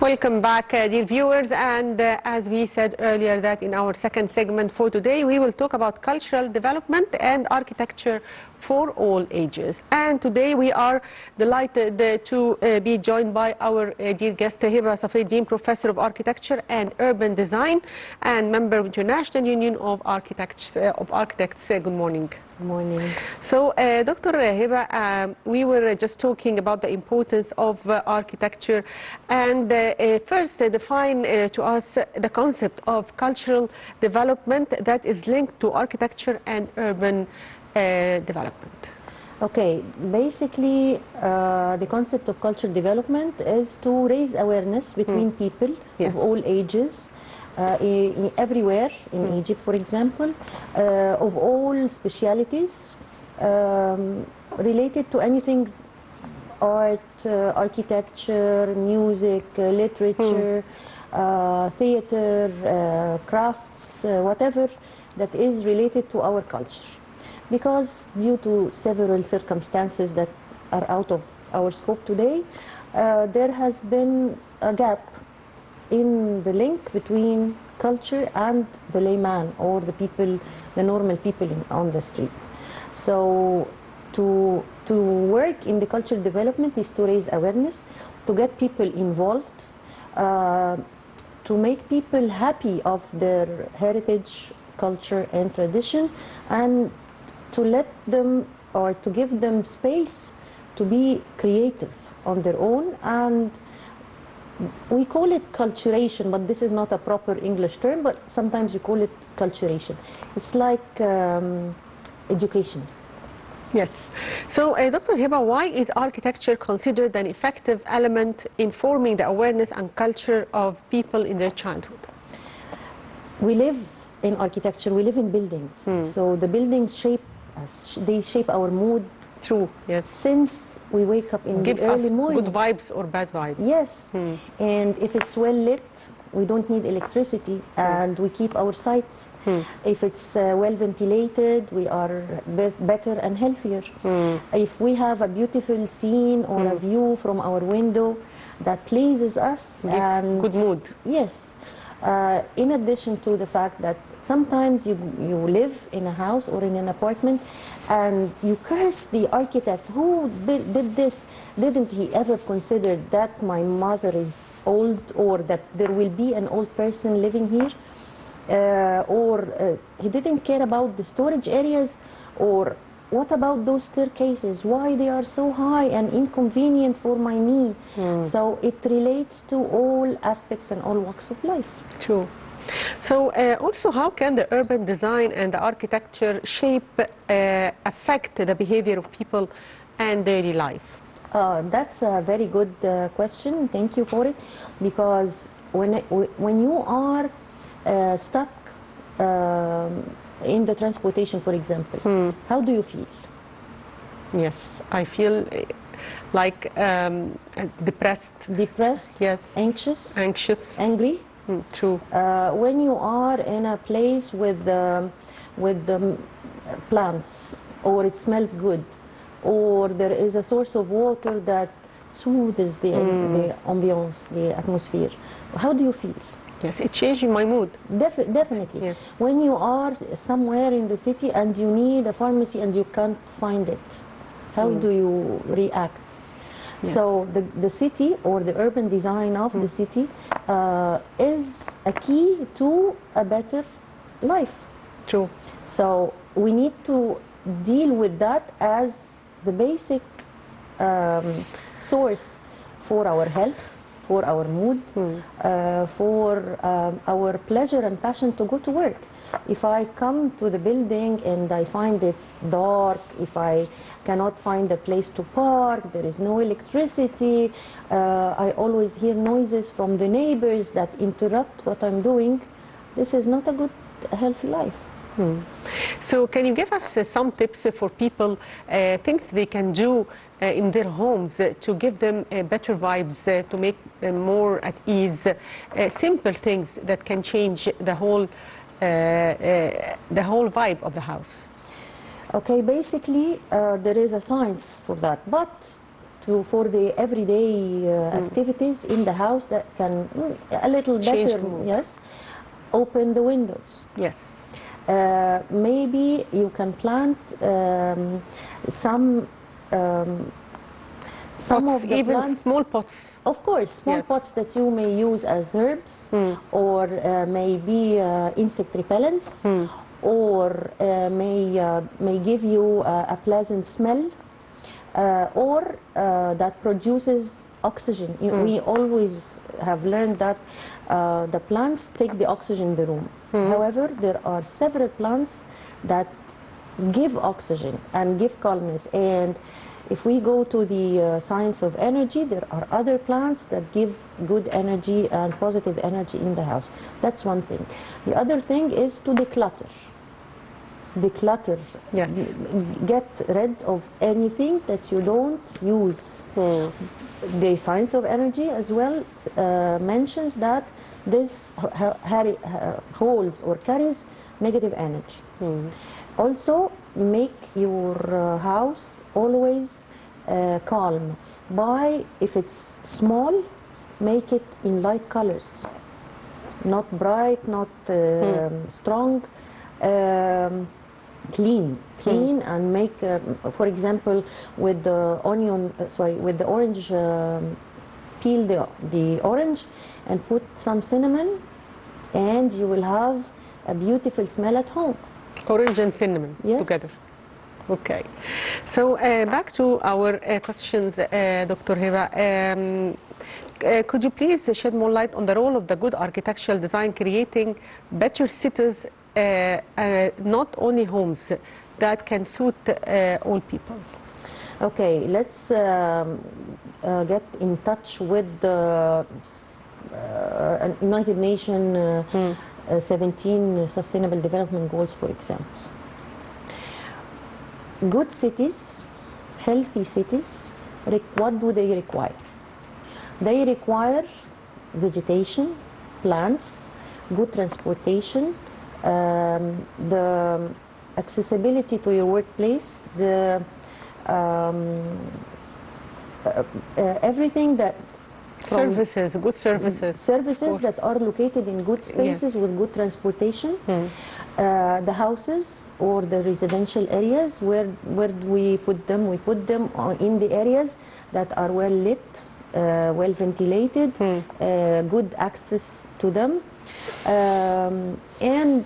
Welcome back, dear viewers, and as we said earlier that in our second segment for today we will talk about cultural development and architecture for all ages. And today we are delighted to be joined by our dear guest Heba, Safy, Professor of Architecture and Urban Design and member of International Union of Architects. Good morning. Good morning. So, Dr. Heba, we were just talking about the importance of architecture, and first define to us the concept of cultural development that is linked to architecture and urban development. Okay, basically the concept of cultural development is to raise awareness between people of all ages, everywhere in Egypt, for example, of all specialities related to anything: art, architecture, music, literature, theater, crafts, whatever that is related to our culture. Because due to several circumstances that are out of our scope today, there has been a gap in the link between culture and the layman, or the people, the normal people on the street. So to work in the cultural development is to raise awareness, to get people involved, to make people happy of their heritage, culture and tradition, and to let them, or to give them space to be creative on their own. And we call it culturation, but this is not a proper English term, but sometimes you call it culturation. It's like education. Yes. So, Dr. Heba, why is architecture considered an effective element in forming the awareness and culture of people in their childhood? We live in architecture, we live in buildings. So the buildings shape us, they shape our mood. True, yes. Since we wake up in the early morning. Good vibes or bad vibes. Yes. And if it's well lit, we don't need electricity, and we keep our sight. If it's well ventilated, we are better and healthier. If we have a beautiful scene or a view from our window that pleases us, and good mood. Yes. In addition to the fact that sometimes you live in a house or in an apartment and you curse the architect, who did this? Didn't he ever consider that my mother is old, or that there will be an old person living here? Or he didn't care about the storage areas? Or what about those staircases? Why they are so high and inconvenient for my knee? So it relates to all aspects and all walks of life. True. So also, how can the urban design and the architecture affect the behavior of people and daily life? That's a very good question. Thank you for it. Because when you are stuck in the transportation, for example, how do you feel? Yes, I feel like depressed. Depressed? Yes. Anxious? Anxious. Angry? True. When you are in a place with plants, or it smells good, or there is a source of water that soothes the ambience, the atmosphere, how do you feel? Yes, it changes my mood. Definitely. Yes. When you are somewhere in the city and you need a pharmacy and you can't find it, how do you react? Yes. So the city, or the urban design of the city, is a key to a better life. True. So we need to deal with that as the basic source for our health, for our mood, for our pleasure and passion to go to work. If I come to the building and I find it dark, if I cannot find a place to park, there is no electricity, I always hear noises from the neighbors that interrupt what I'm doing, this is not a good, healthy life. So can you give us some tips for people, things they can do in their homes to give them better vibes, to make them more at ease, simple things that can change the whole vibe of the house? Okay, basically there is a science for that, but for the everyday activities in the house that can a little Change better, the mood. yes, open the windows. Yes. Maybe you can plant some Pots, of the even plants. small pots. Of course, small Yes. pots that you may use as herbs, or maybe insect repellents, or may give you a pleasant smell, or that produces oxygen. We always have learned that the plants take the oxygen in the room. However, there are several plants that give oxygen and give calmness. And if we go to the science of energy, there are other plants that give good energy and positive energy in the house. That's one thing. The other thing is to declutter. Declutter. Yes. Get rid of anything that you don't use. The science of energy as well mentions that this holds or carries negative energy. Also, make your house always calm by, if it's small, make it in light colors, not bright, not strong, clean, and make, for example, with the with the orange, peel the orange and put some cinnamon, and you will have a beautiful smell at home. Orange and cinnamon together. Okay. So back to our questions, Dr. Heba. Could you please shed more light on the role of the good architectural design creating better cities, not only homes, that can suit all people? Okay, let's get in touch with the United Nations 17 Sustainable Development Goals, for example. Good cities, healthy cities, what do they require? They require vegetation, plants, good transportation, the accessibility to your workplace, the everything that services, good services. Services that are located in good spaces with good transportation. The houses or the residential areas, where do we put them? We put them in the areas that are well lit, well ventilated, good access to them. And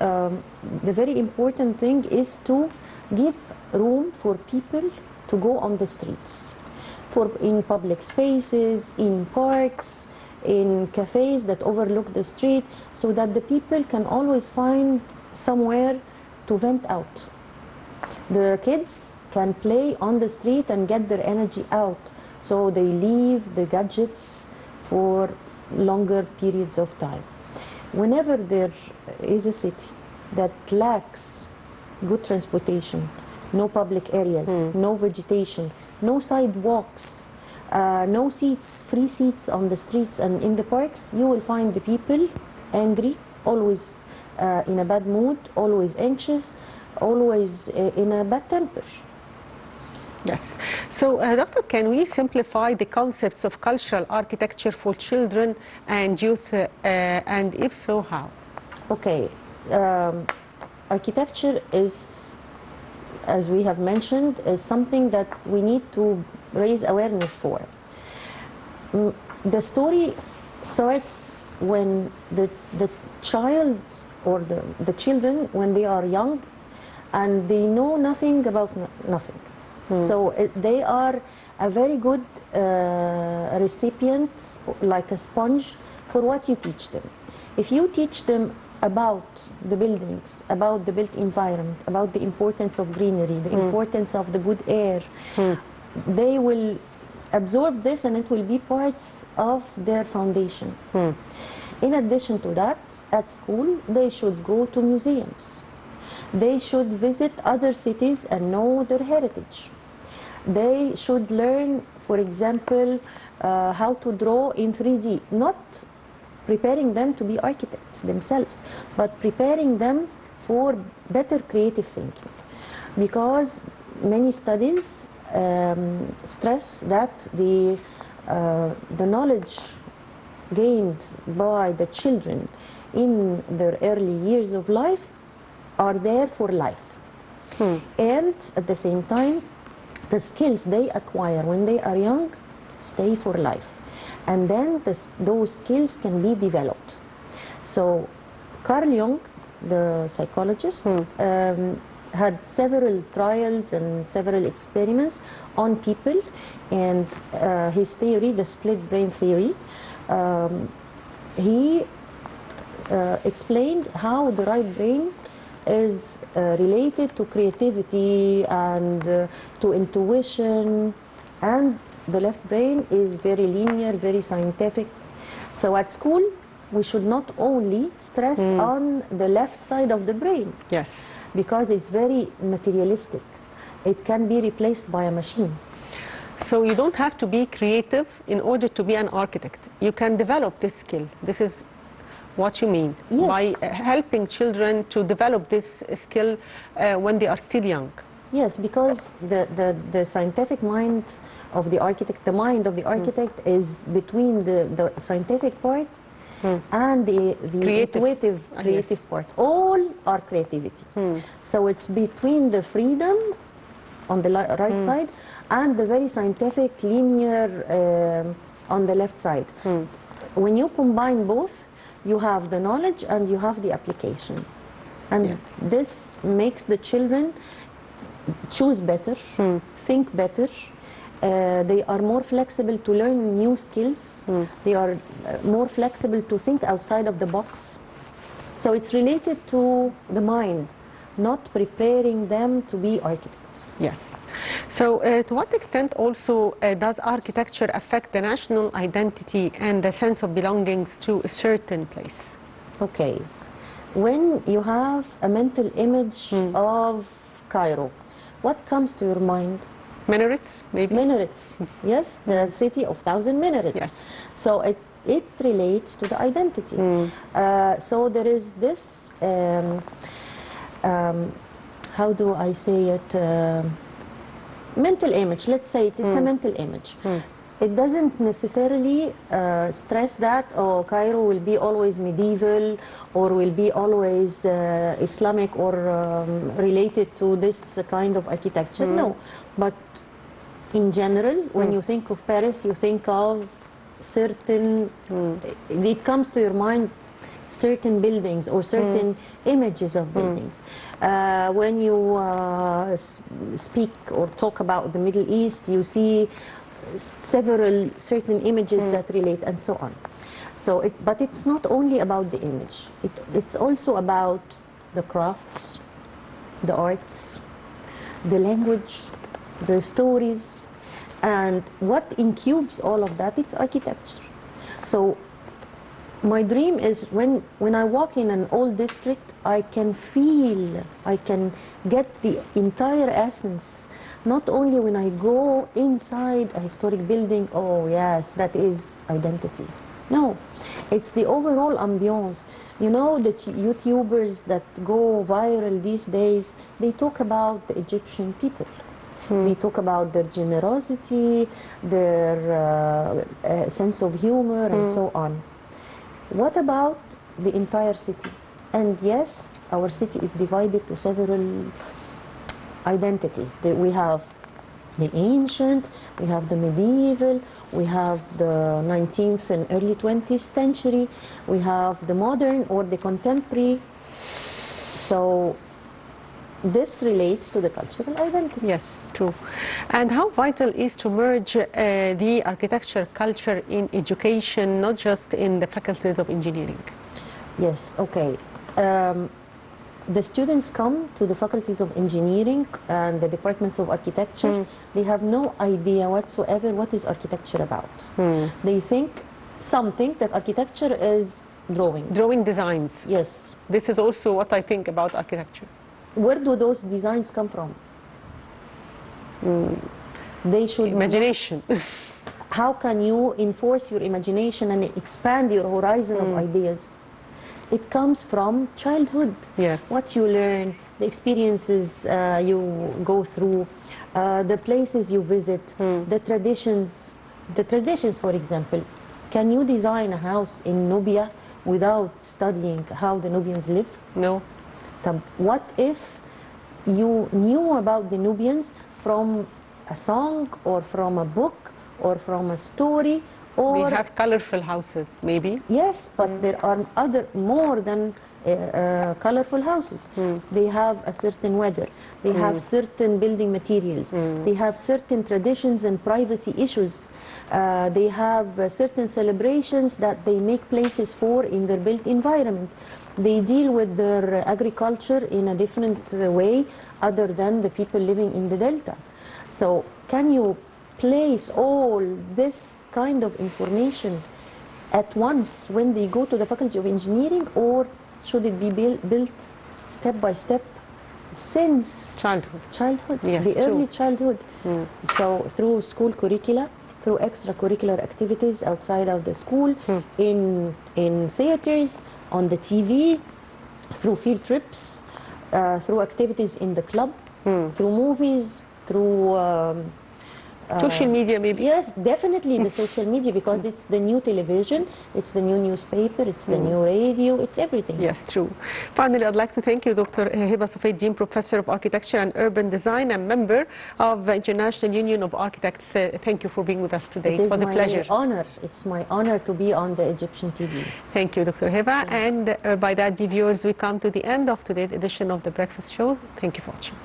the very important thing is to give room for people to go on the streets, in public spaces, in parks, in cafes that overlook the street, so that the people can always find somewhere to vent out. The kids can play on the street and get their energy out, so they leave the gadgets for longer periods of time. Whenever there is a city that lacks good transportation, no public areas, no vegetation, no sidewalks, no seats, free seats on the streets and in the parks, you will find the people angry, always in a bad mood, always anxious, always in a bad temper. Yes. So, Doctor, can we simplify the concepts of cultural architecture for children and youth, and if so, how? Okay. Architecture is, as we have mentioned, is something that we need to raise awareness for. The story starts when the child or the children, when they are young and they know nothing about nothing. So they are a very good recipient, like a sponge, for what you teach them. If you teach them about the buildings, about the built environment, about the importance of greenery, the importance of the good air, they will absorb this and it will be part of their foundation. In addition to that, at school, they should go to museums. They should visit other cities and know their heritage. They should learn, for example, how to draw in 3D, not preparing them to be architects themselves, but preparing them for better creative thinking. Because many studies stress that the knowledge gained by the children in their early years of life are there for life. And at the same time, the skills they acquire when they are young stay for life. And then those skills can be developed. So Carl Jung, the psychologist, had several trials and several experiments on people, and his theory, the split brain theory, he explained how the right brain is related to creativity and to intuition, and the left brain is very linear, very scientific. So at school, we should not only stress on the left side of the brain. Yes. Because it's very materialistic. It can be replaced by a machine. So you don't have to be creative in order to be an architect. You can develop this skill. This is what you mean. Yes. By helping children to develop this skill when they are still young. Yes, because the scientific mind of the architect, the mind of the architect is between the scientific part and the intuitive, creative part. All are creativity. So it's between the freedom on the right side and the very scientific, linear on the left side. When you combine both, you have the knowledge and you have the application. And this makes the children choose better, think better. They are more flexible to learn new skills. They are more flexible to think outside of the box. So it's related to the mind, not preparing them to be architects. Yes. So to what extent also does architecture affect the national identity and the sense of belongings to a certain place? Okay. When you have a mental image of Cairo, what comes to your mind? Minarets, maybe? Minarets, yes, the city of 1,000 minarets. Yes. So it relates to the identity. So there is this, how do I say it, mental image. Let's say it is a mental image. It doesn't necessarily stress that, oh, Cairo will be always medieval or will be always Islamic or related to this kind of architecture. No, but in general, when you think of Paris, you think of certain, it comes to your mind certain buildings or certain images of buildings. When you speak or talk about the Middle East, you see several certain images that relate and so on. So, but it's not only about the image. It's also about the crafts, the arts, the language, the stories, and what incubes all of that, it's architecture. So my dream is when I walk in an old district, I can feel, I can get the entire essence. Not only when I go inside a historic building, oh yes, that is identity. No, it's the overall ambiance. You know, the YouTubers that go viral these days, they talk about the Egyptian people. They talk about their generosity, their sense of humor, and so on. What about the entire city? And yes, our city is divided to several identities. We have the ancient, we have the medieval, we have the 19th and early 20th century, we have the modern or the contemporary. So this relates to the cultural identity. Yes, true. And how vital is to merge the architecture culture in education, not just in the faculties of engineering? Yes, okay. The students come to the faculties of engineering and the departments of architecture. They have no idea whatsoever what is architecture about. They think something that architecture is drawing. Drawing designs. Yes. This is also what I think about architecture. Where do those designs come from? They should... Imagination. How can you enforce your imagination and expand your horizon of ideas? It comes from childhood. Yes. What you learn, the experiences you go through, the places you visit, the traditions. The traditions, for example, can you design a house in Nubia without studying how the Nubians live? No. What if you knew about the Nubians from a song or from a book or from a story? Or they have colorful houses, maybe. Yes, but there are other more than colorful houses. They have a certain weather. They have certain building materials. They have certain traditions and privacy issues. They have certain celebrations that they make places for in their built environment. They deal with their agriculture in a different way other than the people living in the delta. So can you place all this kind of information at once when they go to the Faculty of Engineering, or should it be built step by step since childhood, yes, the early true. childhood? So through school curricula, through extracurricular activities outside of the school, in theaters, on the TV, through field trips, through activities in the club, through movies, through social media, maybe. Yes, definitely the social media, because it's the new television, it's the new newspaper, it's the new radio, it's everything. Yes, true. Finally, I'd like to thank you, Dr. Heba Safy, Dean Professor of Architecture and Urban Design and member of the International Union of Architects. Thank you for being with us today. It was a pleasure. It's my honor to be on the Egyptian TV. Thank you, Dr. Heba. And by that, dear viewers, we come to the end of today's edition of The Breakfast Show. Thank you for watching.